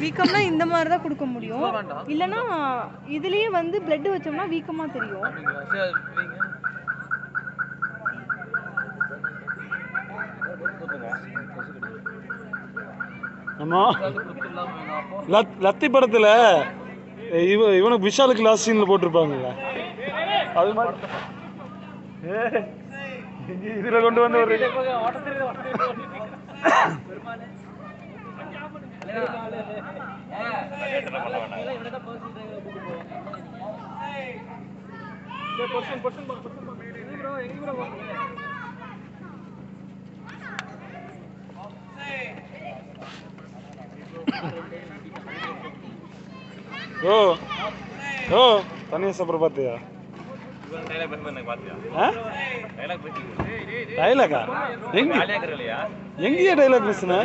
வீக்கம்னா இந்த மாதிரி தான் கொடுக்க முடியும். இல்லைன்னா இதுலேயே வந்து பிளட் வச்சோம்னா வீக்கமாக தெரியும். லத்தி படத்தில் இவனுக்கு விஷாலுக்கு லாஸ்ட் சீனில் போட்டிருப்பாங்கல்ல, அது மாதிரி இதில் கொண்டு வந்து ஒரு தனியா சாப்பிட பார்த்தியா? டைலாகா? எங்கேயா டைலாக் பேசுனா?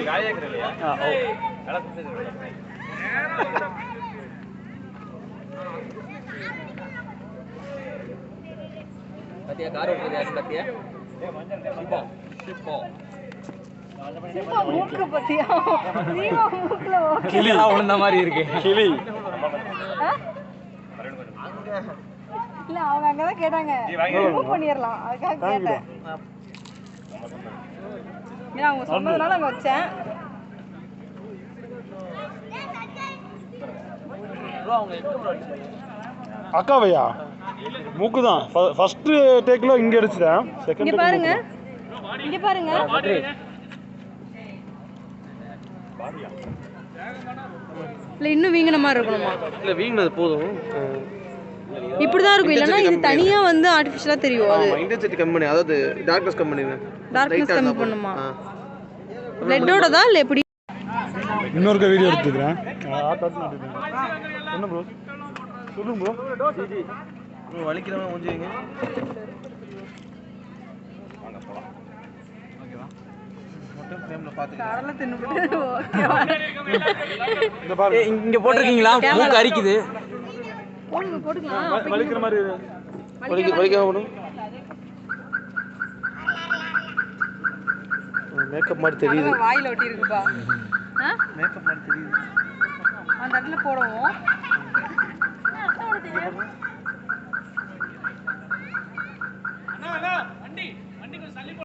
கிளி இல்ல அவங்க அங்கதான் கேட்டாங்க, ரிமூவ் பண்ணிரலாம், அதுக்காக கேட்டேன். ஏன்னா அவங்க சொன்னதுனால அங்க வச்சேன். அக்காவையா? மூக்கு தான் ஃபர்ஸ்ட் டேக்ல இங்க அடிச்சேன். செகண்ட் இங்க பாருங்க, இங்க பாருங்க. இல்ல இன்னும் வீங்கின மாதிரி இருக்கணுமா? இல்ல வீங்கினது போதும், இப்படிதான் இருக்கும். இல்லைன்னா இது தனியா வந்து ஆர்டிஃபிஷியலா தெரியும். அது இன்டென்சிட்டி கம்மி, அதாவது டார்க்னஸ் கம்மி. டார்க்னஸ் கம்மி பண்ணுமா? பிளட்டோட தான் இல்ல எப்படி? இன்னொரு வீடியோ எடுத்துக்கிறேன். என்ன ப்ரோ சொல்லுங்க ப்ரோ. வலிக்கிறவங்க முடிஞ்சுங்க. வாங்க போலாம். ஓகேவா? மொத்தம் ஃப்ரேம்ல பாத்துங்க. காரல தின்னுட்டு ஓகேவா? இந்த பாருங்க, இங்க போட்டுருக்கீங்களா? மூக்கு அரிக்குது. போடுங்க. வலிக்கிற மாதிரி வலிக்காம போடு. மேக்கப் மாதிரி தெரியுது. வாயில ஒட்டி இருக்குப்பா. மேக்கப் மாதிரி தெரியுது. அந்த இடத்துல போடுவோம்.